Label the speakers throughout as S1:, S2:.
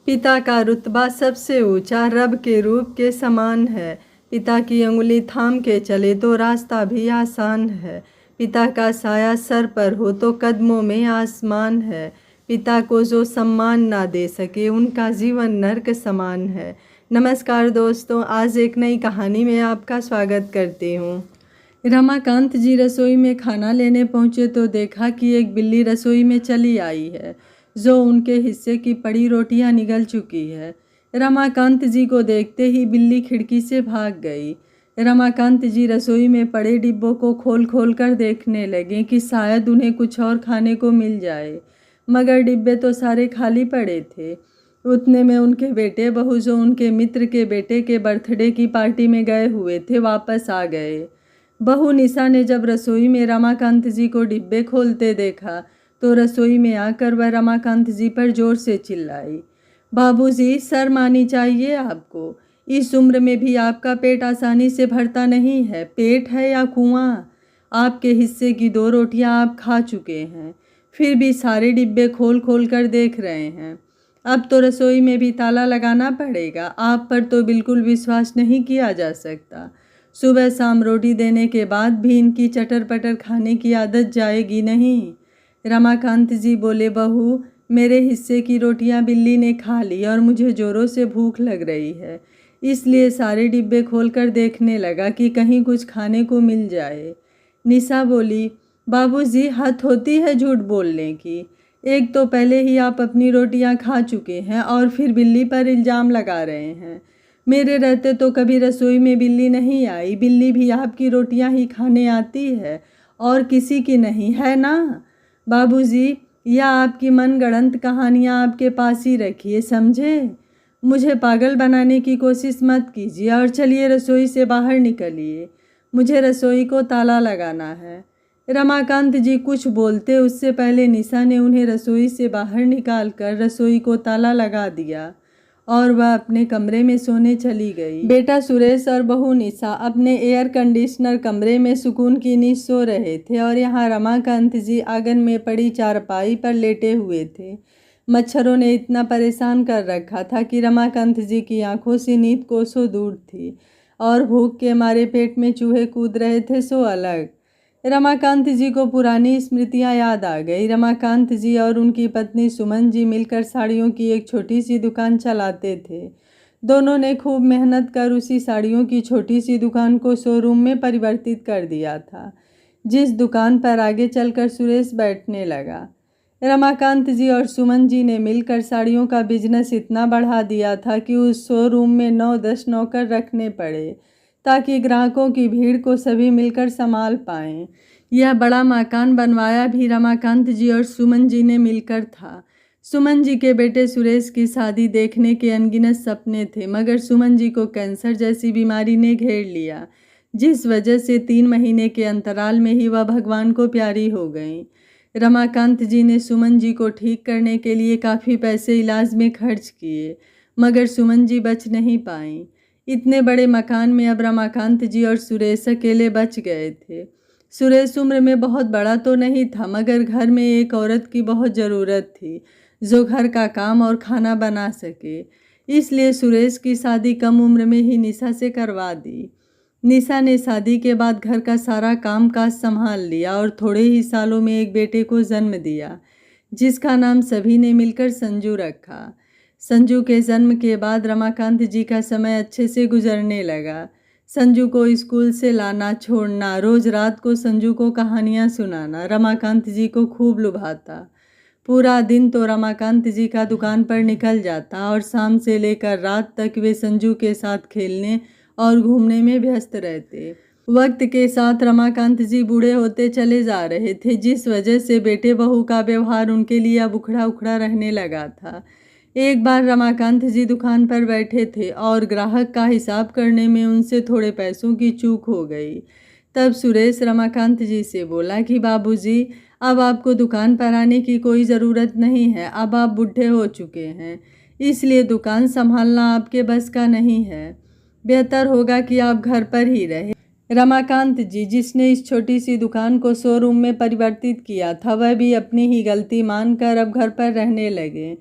S1: पिता का रुतबा सबसे ऊंचा रब के रूप के समान है। पिता की अंगुली थाम के चले तो रास्ता भी आसान है। पिता का साया सर पर हो तो कदमों में आसमान है। पिता को जो सम्मान ना दे सके उनका जीवन नर्क समान है। नमस्कार दोस्तों, आज एक नई कहानी में आपका स्वागत करती हूँ। रमाकांत जी रसोई में खाना लेने पहुँचे तो देखा कि एक बिल्ली रसोई में चली आई है जो उनके हिस्से की पड़ी रोटियां निगल चुकी है। रमाकांत जी को देखते ही बिल्ली खिड़की से भाग गई। रमाकांत जी रसोई में पड़े डिब्बों को खोल खोल कर देखने लगे कि शायद उन्हें कुछ और खाने को मिल जाए, मगर डिब्बे तो सारे खाली पड़े थे। उतने में उनके बेटे बहू जो उनके मित्र के बेटे के बर्थडे की पार्टी में गए हुए थे वापस आ गए। बहू निशा ने जब रसोई में रमाकांत जी को डिब्बे खोलते देखा तो रसोई में आकर वह रमाकांत जी पर जोर से चिल्लाई, बाबूजी, शर्म आनी चाहिए आपको। इस उम्र में भी आपका पेट आसानी से भरता नहीं है। पेट है या कुआं? आपके हिस्से की 2 रोटियां आप खा चुके हैं, फिर भी सारे डिब्बे खोल खोल कर देख रहे हैं। अब तो रसोई में भी ताला लगाना पड़ेगा। आप पर तो बिल्कुल विश्वास नहीं किया जा सकता। सुबह शाम रोटी देने के बाद भी इनकी चटर पटर खाने की आदत जाएगी नहीं। रमाकांत जी बोले, बहू, मेरे हिस्से की रोटियां बिल्ली ने खा ली और मुझे जोरों से भूख लग रही है, इसलिए सारे डिब्बे खोलकर देखने लगा कि कहीं कुछ खाने को मिल जाए। निशा बोली, बाबूजी, हद होती है झूठ बोलने की। एक तो पहले ही आप अपनी रोटियां खा चुके हैं और फिर बिल्ली पर इल्ज़ाम लगा रहे हैं। मेरे रहते तो कभी रसोई में बिल्ली नहीं आई। बिल्ली भी आपकी रोटियां ही खाने आती है और किसी की नहीं, है ना? बाबूजी, या आपकी मनगढ़ंत कहानियाँ आपके पास ही रखिए, समझे? मुझे पागल बनाने की कोशिश मत कीजिए और चलिए रसोई से बाहर निकलिए। मुझे रसोई को ताला लगाना है। रमाकांत जी कुछ बोलते उससे पहले निशा ने उन्हें रसोई से बाहर निकालकर रसोई को ताला लगा दिया और वह अपने कमरे में सोने चली गई। बेटा सुरेश और बहू निशा अपने एयर कंडीशनर कमरे में सुकून की नींद सो रहे थे और यहाँ रमाकांत जी आंगन में पड़ी चारपाई पर लेटे हुए थे। मच्छरों ने इतना परेशान कर रखा था कि रमाकांत जी की आंखों से नींद कोसों दूर थी और भूख के मारे पेट में चूहे कूद रहे थे सो अलग। रमाकांत जी को पुरानी स्मृतियां याद आ गई। रमाकांत जी और उनकी पत्नी सुमन जी मिलकर साड़ियों की एक छोटी सी दुकान चलाते थे। दोनों ने खूब मेहनत कर उसी साड़ियों की छोटी सी दुकान को शोरूम में परिवर्तित कर दिया था, जिस दुकान पर आगे चलकर सुरेश बैठने लगा। रमाकांत जी और सुमन जी ने मिलकर साड़ियों का बिजनेस इतना बढ़ा दिया था कि उस शोरूम में 9-10 नौकर रखने पड़े ताकि ग्राहकों की भीड़ को सभी मिलकर संभाल पाएं। यह बड़ा मकान बनवाया भी रमाकांत जी और सुमन जी ने मिलकर था। सुमन जी के बेटे सुरेश की शादी देखने के अनगिनत सपने थे, मगर सुमन जी को कैंसर जैसी बीमारी ने घेर लिया, जिस वजह से 3 महीने के अंतराल में ही वह भगवान को प्यारी हो गई। रमाकांत जी ने सुमन जी को ठीक करने के लिए काफ़ी पैसे इलाज में खर्च किए, मगर सुमन जी बच नहीं पाईं। इतने बड़े मकान में अब रमाकांत जी और सुरेश अकेले बच गए थे। सुरेश उम्र में बहुत बड़ा तो नहीं था, मगर घर में एक औरत की बहुत ज़रूरत थी जो घर का काम और खाना बना सके, इसलिए सुरेश की शादी कम उम्र में ही निशा से करवा दी। निशा ने शादी के बाद घर का सारा काम काज संभाल लिया और थोड़े ही सालों में एक बेटे को जन्म दिया, जिसका नाम सभी ने मिलकर संजू रखा। संजू के जन्म के बाद रमाकांत जी का समय अच्छे से गुजरने लगा। संजू को स्कूल से लाना छोड़ना, रोज रात को संजू को कहानियाँ सुनाना रमाकांत जी को खूब लुभाता। पूरा दिन तो रमाकांत जी का दुकान पर निकल जाता और शाम से लेकर रात तक वे संजू के साथ खेलने और घूमने में व्यस्त रहते। वक्त के साथ रमाकांत जी बूढ़े होते चले जा रहे थे, जिस वजह से बेटे बहू का व्यवहार उनके लिए अब उखड़ा उखड़ा रहने लगा था। एक बार रमाकांत जी दुकान पर बैठे थे और ग्राहक का हिसाब करने में उनसे थोड़े पैसों की चूक हो गई। तब सुरेश रमाकांत जी से बोला कि बाबूजी, अब आपको दुकान पर आने की कोई ज़रूरत नहीं है। अब आप बूढ़े हो चुके हैं, इसलिए दुकान संभालना आपके बस का नहीं है। बेहतर होगा कि आप घर पर ही रहें। रमाकांत जी, जिसने इस छोटी सी दुकान को शोरूम में परिवर्तित किया था, वह भी अपनी ही गलती मानकर अब घर पर रहने लगे।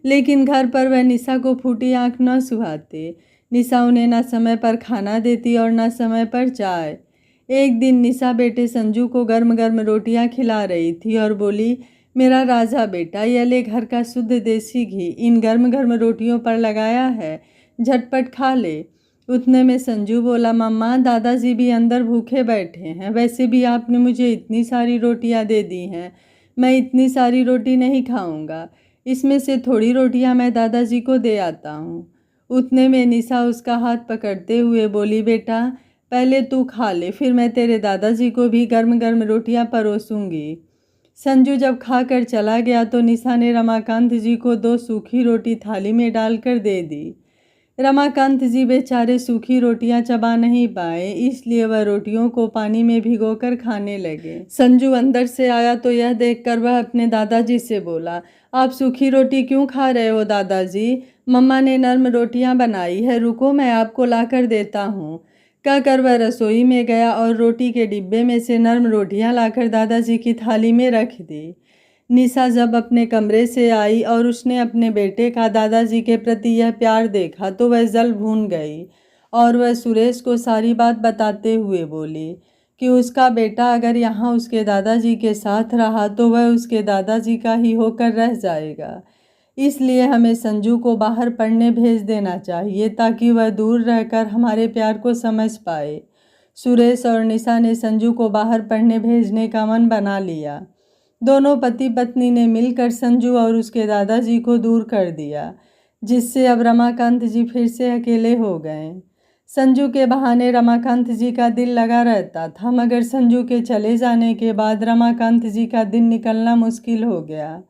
S1: लेकिन घर पर वह निशा को फूटी आंख न सुहाते। निशा उन्हें न समय पर खाना देती और न समय पर चाय। एक दिन निशा बेटे संजू को गर्म गर्म रोटियां खिला रही थी और बोली, मेरा राजा बेटा, यह ले घर का शुद्ध देसी घी इन गर्म गर्म रोटियों पर लगाया है, झटपट खा ले। उतने में संजू बोला, मम्मा दादाजी भी अंदर भूखे बैठे हैं, वैसे भी आपने मुझे इतनी सारी रोटियां दे दी हैं, मैं इतनी सारी रोटी नहीं खाऊंगा, इसमें से थोड़ी रोटियां मैं दादाजी को दे आता हूँ। उतने में निशा उसका हाथ पकड़ते हुए बोली, बेटा पहले तू खा ले, फिर मैं तेरे दादाजी को भी गर्म गर्म रोटियां परोसूंगी। संजू जब खाकर चला गया तो निशा ने रमाकांत जी को 2 सूखी रोटी थाली में डालकर दे दी। रमाकांत जी बेचारे सूखी रोटियां चबा नहीं पाए, इसलिए वह रोटियों को पानी में भिगोकर खाने लगे। संजू अंदर से आया तो यह देखकर वह अपने दादाजी से बोला, आप सूखी रोटी क्यों खा रहे हो दादाजी? मम्मा ने नर्म रोटियां बनाई है, रुको मैं आपको लाकर देता हूँ। कहकर वह रसोई में गया और रोटी के डिब्बे में से नर्म रोटियां लाकर दादाजी की थाली में रख दी। निशा जब अपने कमरे से आई और उसने अपने बेटे का दादाजी के प्रति यह प्यार देखा तो वह जल भून गई और वह सुरेश को सारी बात बताते हुए बोली कि उसका बेटा अगर यहाँ उसके दादाजी के साथ रहा तो वह उसके दादाजी का ही होकर रह जाएगा। इसलिए हमें संजू को बाहर पढ़ने भेज देना चाहिए ताकि वह दूर रहकर हमारे प्यार को समझ पाए। सुरेश और निशा ने संजू को बाहर पढ़ने भेजने का मन बना लिया। दोनों पति पत्नी ने मिलकर संजू और उसके दादाजी को दूर कर दिया, जिससे अब रमाकांत जी फिर से अकेले हो गए। संजू के बहाने रमाकांत जी का दिल लगा रहता था, मगर संजू के चले जाने के बाद रमाकांत जी का दिन निकलना मुश्किल हो गया।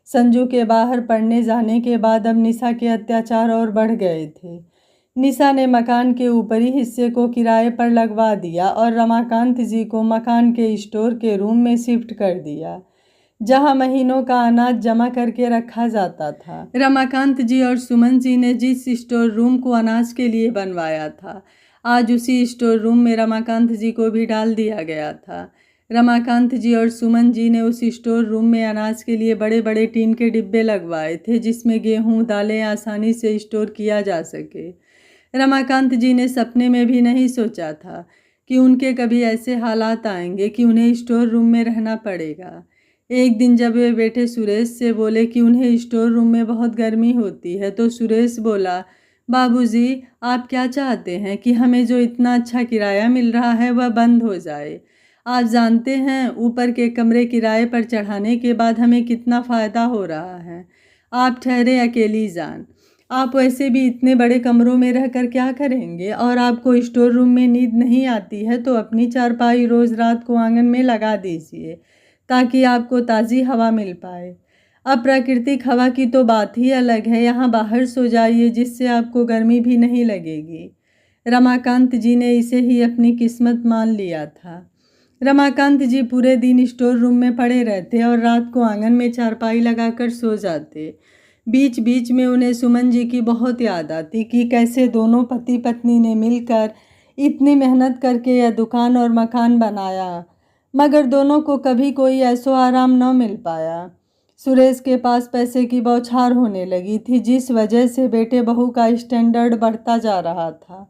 S1: संजू के बाहर पढ़ने जाने के बाद अब निशा के अत्याचार और बढ़ गए थे। निशा ने मकान के ऊपरी हिस्से को किराए पर लगवा दिया और रमाकांत जी को मकान के स्टोर के रूम में शिफ्ट कर दिया, जहां महीनों का अनाज जमा करके रखा जाता था। रमाकांत जी और सुमन जी ने जिस स्टोर रूम को अनाज के लिए बनवाया था, आज उसी स्टोर रूम में रमाकांत जी को भी डाल दिया गया था। रमाकांत जी और सुमन जी ने उस स्टोर रूम में अनाज के लिए बड़े बड़े टीन के डिब्बे लगवाए थे, जिसमें गेहूं दालें आसानी से स्टोर किया जा सके। रमाकांत जी ने सपने में भी नहीं सोचा था कि उनके कभी ऐसे हालात आएंगे कि उन्हें स्टोर रूम में रहना पड़ेगा। एक दिन जब वे बेटे सुरेश से बोले कि उन्हें स्टोर रूम में बहुत गर्मी होती है, तो सुरेश बोला, बाबूजी आप क्या चाहते हैं कि हमें जो इतना अच्छा किराया मिल रहा है वह बंद हो जाए? आप जानते हैं ऊपर के कमरे किराए पर चढ़ाने के बाद हमें कितना फ़ायदा हो रहा है। आप ठहरे अकेली जान, आप वैसे भी इतने बड़े कमरों में रहकर क्या करेंगे, और आपको स्टोर रूम में नींद नहीं आती है तो अपनी चारपाई रोज़ रात को आंगन में लगा दीजिए ताकि आपको ताज़ी हवा मिल पाए। अब प्राकृतिक हवा की तो बात ही अलग है, यहाँ बाहर सो जाइए जिससे आपको गर्मी भी नहीं लगेगी। रमाकांत जी ने इसे ही अपनी किस्मत मान लिया था। रमाकांत जी पूरे दिन स्टोर रूम में पड़े रहते और रात को आंगन में चारपाई लगाकर सो जाते। बीच बीच में उन्हें सुमन जी की बहुत याद आती कि कैसे दोनों पति पत्नी ने मिलकर इतनी मेहनत करके यह दुकान और मकान बनाया, मगर दोनों को कभी कोई ऐसो आराम न मिल पाया। सुरेश के पास पैसे की बौछार होने लगी थी, जिस वजह से बेटे बहू का स्टैंडर्ड बढ़ता जा रहा था।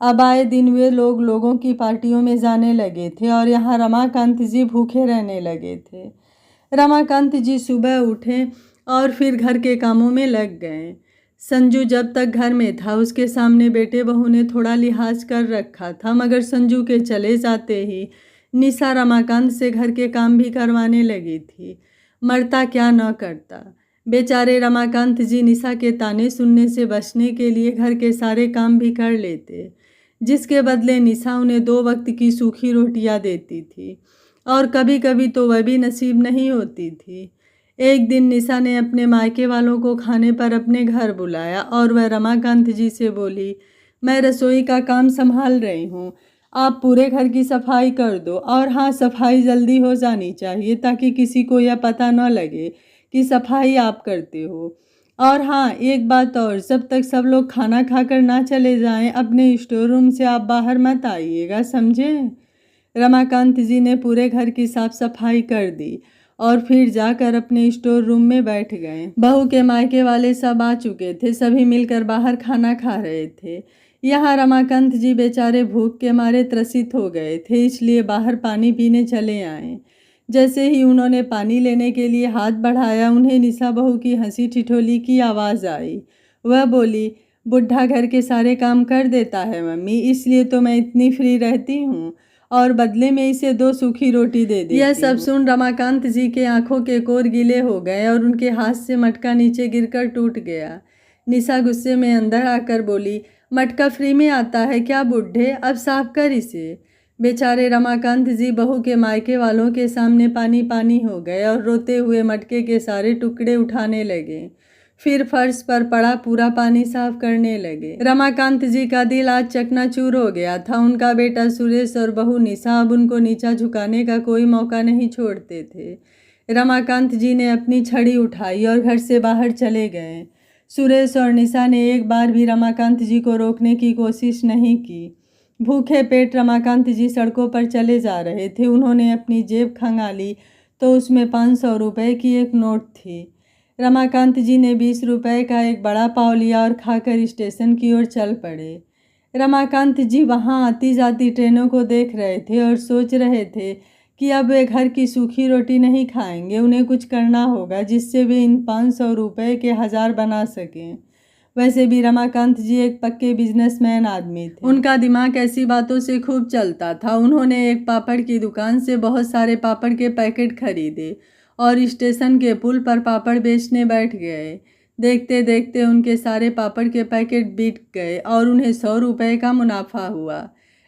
S1: अब आए दिन वे लोगों की पार्टियों में जाने लगे थे और यहाँ रमाकांत जी भूखे रहने लगे थे। रमाकांत जी सुबह उठे और फिर घर के कामों में लग गए। संजू जब तक घर में था उसके सामने बेटे बहू ने थोड़ा लिहाज कर रखा था, मगर संजू के चले जाते ही निशा रमाकांत से घर के काम भी करवाने लगी थी। मरता क्या न करता। बेचारे रमाकांत जी निशा के ताने सुनने से बचने के लिए घर के सारे काम भी कर लेते, जिसके बदले निशा उन्हें 2 वक्त की सूखी रोटियां देती थी और कभी कभी तो वह भी नसीब नहीं होती थी। एक दिन निशा ने अपने मायके वालों को खाने पर अपने घर बुलाया और वह रमाकांत जी से बोली, मैं रसोई का काम संभाल रही हूँ, आप पूरे घर की सफाई कर दो, और हाँ सफाई जल्दी हो जानी चाहिए ताकि किसी को यह पता न लगे कि सफाई आप करते हो। और हाँ एक बात और, जब तक सब लोग खाना खाकर ना चले जाएं अपने स्टोर रूम से आप बाहर मत आइएगा, समझे? रमाकांत जी ने पूरे घर की साफ सफाई कर दी और फिर जाकर अपने स्टोर रूम में बैठ गए। बहू के मायके वाले सब आ चुके थे, सभी मिलकर बाहर खाना खा रहे थे। यहाँ रमाकांत जी बेचारे भूख के मारे त्रसित हो गए थे, इसलिए बाहर पानी पीने चले आए। जैसे ही उन्होंने पानी लेने के लिए हाथ बढ़ाया, उन्हें निशा बहू की हंसी ठिठोली की आवाज़ आई। वह बोली, बुढ़ा घर के सारे काम कर देता है मम्मी, इसलिए तो मैं इतनी फ्री रहती हूँ और बदले में इसे 2 सूखी रोटी दे दी। यह सब सुन रमाकांत जी के आंखों के कोर गीले हो गए और उनके हाथ से मटका नीचे गिरकर टूट गया। निशा गुस्से में अंदर आकर बोली, मटका फ्री में आता है क्या बुढ़े, अब साफ कर इसे। बेचारे रमाकांत जी बहू के मायके वालों के सामने पानी पानी हो गए और रोते हुए मटके के सारे टुकड़े उठाने लगे। फिर फर्श पर पड़ा पूरा पानी साफ करने लगे। रमाकांत जी का दिल आज चकनाचूर हो गया था। उनका बेटा सुरेश और बहू निशा अब उनको नीचा झुकाने का कोई मौका नहीं छोड़ते थे। रमाकांत जी ने अपनी छड़ी उठाई और घर से बाहर चले गए। सुरेश और निशा ने एक बार भी रमाकांत जी को रोकने की कोशिश नहीं की। भूखे पेट रमाकांत जी सड़कों पर चले जा रहे थे। उन्होंने अपनी जेब खंगाली तो उसमें 500 रुपये की एक नोट थी। रमाकांत जी ने 20 रुपये का एक बड़ा पाव लिया और खाकर स्टेशन की ओर चल पड़े। रमाकांत जी वहां आती जाती ट्रेनों को देख रहे थे और सोच रहे थे कि अब वे घर की सूखी रोटी नहीं खाएंगे, उन्हें कुछ करना होगा जिससे वे इन 500 रुपये के 1000 बना सकें। वैसे भी रमाकांत जी एक पक्के बिजनेसमैन आदमी थे। उनका दिमाग ऐसी बातों से खूब चलता था। उन्होंने एक पापड़ की दुकान से बहुत सारे पापड़ के पैकेट खरीदे और स्टेशन के पुल पर पापड़ बेचने बैठ गए। देखते देखते उनके सारे पापड़ के पैकेट बिक गए और उन्हें 100 रुपये का मुनाफा हुआ।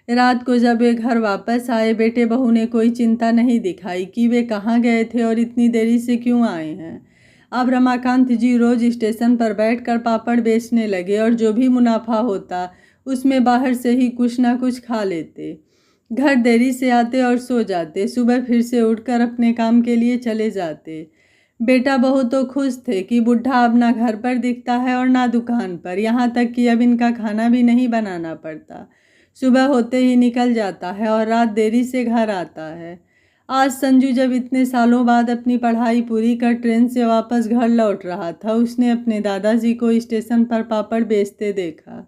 S1: रात को जब वे घर वापस आए, बेटे बहू ने कोई चिंता नहीं दिखाई कि वे कहाँ गए थे और इतनी देरी से क्यों आए हैं। अब रमाकांत जी रोज स्टेशन पर बैठकर पापड़ बेचने लगे और जो भी मुनाफा होता उसमें बाहर से ही कुछ ना कुछ खा लेते। घर देरी से आते और सो जाते। सुबह फिर से उठकर अपने काम के लिए चले जाते। बेटा बहू तो खुश थे कि बुढ़ा अब ना घर पर दिखता है और ना दुकान पर, यहाँ तक कि अब इनका खाना भी नहीं बनाना पड़ता। सुबह होते ही निकल जाता है और रात देरी से घर आता है। आज संजू जब इतने सालों बाद अपनी पढ़ाई पूरी कर ट्रेन से वापस घर लौट रहा था, उसने अपने दादाजी को स्टेशन पर पापड़ बेचते देखा।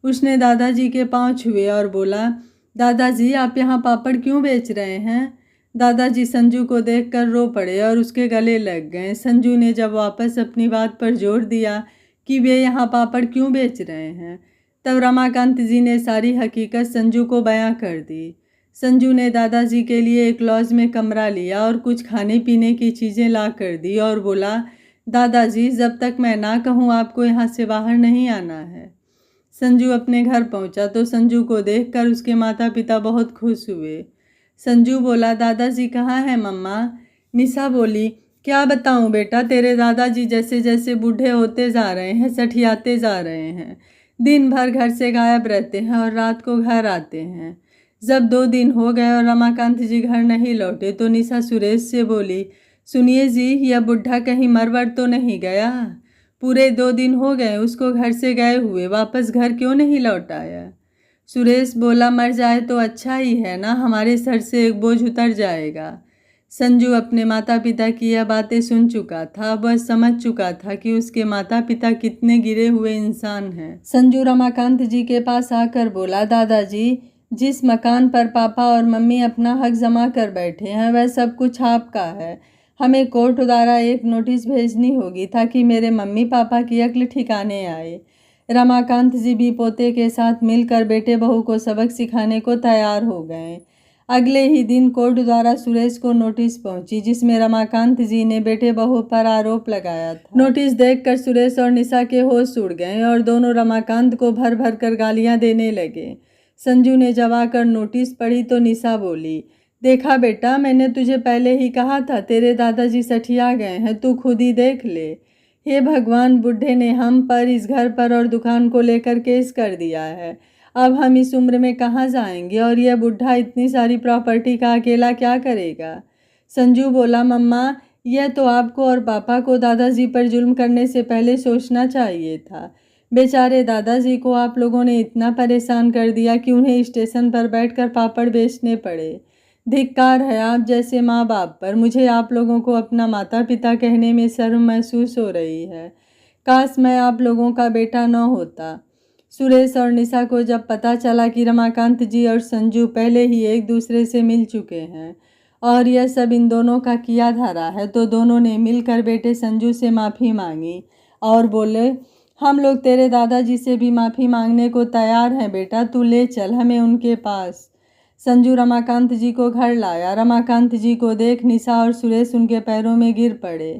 S1: उसने दादाजी के पांव छुए और बोला, दादाजी आप यहाँ पापड़ क्यों बेच रहे हैं। दादाजी संजू को देखकर रो पड़े और उसके गले लग गए। संजू ने जब वापस अपनी बात पर जोर दिया कि वे यहाँ पापड़ क्यों बेच रहे हैं, तब रमाकांत जी ने सारी हकीकत संजू को बयां कर दी। संजू ने दादाजी के लिए एक लॉज में कमरा लिया और कुछ खाने पीने की चीज़ें ला कर दी और बोला, दादाजी जब तक मैं ना कहूँ आपको यहाँ से बाहर नहीं आना है। संजू अपने घर पहुँचा तो संजू को देखकर उसके माता पिता बहुत खुश हुए। संजू बोला, दादाजी कहाँ हैं मम्मा। निशा बोली, क्या बताऊँ बेटा, तेरे दादाजी जैसे जैसे बूढ़े होते जा रहे हैं, सठियाते जा रहे हैं। दिन भर घर से गायब रहते हैं और रात को घर आते हैं। जब 2 दिन हो गए और रमाकांत जी घर नहीं लौटे तो निशा सुरेश से बोली, सुनिए जी, यह बुढ़ा कहीं मरवर तो नहीं गया। पूरे 2 दिन हो गए उसको घर से गए हुए, वापस घर क्यों नहीं लौट आया। सुरेश बोला, मर जाए तो अच्छा ही है ना, हमारे सर से एक बोझ उतर जाएगा। संजू अपने माता पिता की यह बातें सुन चुका था। वह समझ चुका था कि उसके माता पिता कितने गिरे हुए इंसान हैं। संजू रमाकांत जी के पास आकर बोला, दादाजी जिस मकान पर पापा और मम्मी अपना हक जमा कर बैठे हैं वह सब कुछ आपका है। हमें कोर्ट द्वारा एक नोटिस भेजनी होगी ताकि मेरे मम्मी पापा की अक्ल ठिकाने आए। रमाकांत जी भी पोते के साथ मिलकर बेटे बहू को सबक सिखाने को तैयार हो गए। अगले ही दिन कोर्ट द्वारा सुरेश को नोटिस पहुंची जिसमें रमाकांत जी ने बेटे बहू पर आरोप लगाया था। नोटिस देखकर सुरेश और निशा के होश उड़ गए और दोनों रमाकांत को भर भर कर गालियां देने लगे। संजू ने जब आकर नोटिस पढ़ी तो निशा बोली, देखा बेटा, मैंने तुझे पहले ही कहा था तेरे दादाजी सठिया गए हैं, तू खुद ही देख ले। हे भगवान, बुढ़े ने हम पर, इस घर पर और दुकान को लेकर केस कर दिया है। अब हम इस उम्र में कहाँ जाएंगे और यह बुढ़ा इतनी सारी प्रॉपर्टी का अकेला क्या करेगा। संजू बोला, मम्मा, यह तो आपको और पापा को दादाजी पर जुल्म करने से पहले सोचना चाहिए था। बेचारे दादाजी को आप लोगों ने इतना परेशान कर दिया कि उन्हें स्टेशन पर बैठकर पापड़ बेचने पड़े। धिक्कार है आप जैसे माँ बाप पर। मुझे आप लोगों को अपना माता पिता कहने में शर्म महसूस हो रही है। काश मैं आप लोगों का बेटा न होता। सुरेश और निशा को जब पता चला कि रमाकांत जी और संजू पहले ही एक दूसरे से मिल चुके हैं और यह सब इन दोनों का किया धरा है, तो दोनों ने मिलकर बेटे संजू से माफ़ी मांगी और बोले, हम लोग तेरे दादाजी से भी माफ़ी मांगने को तैयार हैं बेटा, तू ले चल हमें उनके पास। संजू रमाकांत जी को घर लाया। रमाकांत जी को देख निशा और सुरेश उनके पैरों में गिर पड़े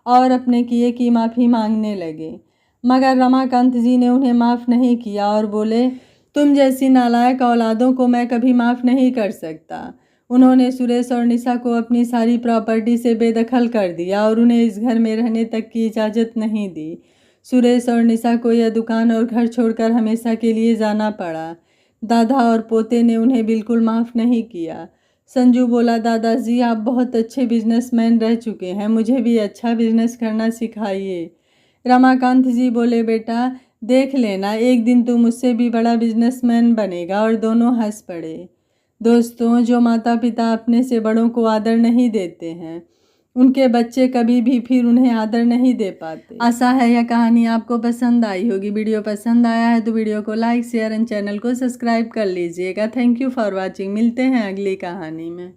S1: और अपने किए की माफ़ी मांगने लगे, मगर रमाकांत जी ने उन्हें माफ़ नहीं किया और बोले, तुम जैसी नालायक औलादों को मैं कभी माफ़ नहीं कर सकता। उन्होंने सुरेश और निशा को अपनी सारी प्रॉपर्टी से बेदखल कर दिया और उन्हें इस घर में रहने तक की इजाज़त नहीं दी। सुरेश और निशा को यह दुकान और घर छोड़कर हमेशा के लिए जाना पड़ा। दादा और पोते ने उन्हें बिल्कुल माफ़ नहीं किया। संजू बोला, दादाजी आप बहुत अच्छे बिजनेसमैन रह चुके हैं, मुझे भी अच्छा बिजनेस करना सिखाइए। रमाकांत जी बोले, बेटा देख लेना, एक दिन तू मुझसे भी बड़ा बिजनेसमैन बनेगा। और दोनों हंस पड़े। दोस्तों, जो माता पिता अपने से बड़ों को आदर नहीं देते हैं, उनके बच्चे कभी भी फिर उन्हें आदर नहीं दे पाते। आशा है यह कहानी आपको पसंद आई होगी। वीडियो पसंद आया है तो वीडियो को लाइक, शेयर एंड चैनल को सब्सक्राइब कर लीजिएगा। Thank you for watching. मिलते हैं अगली कहानी में।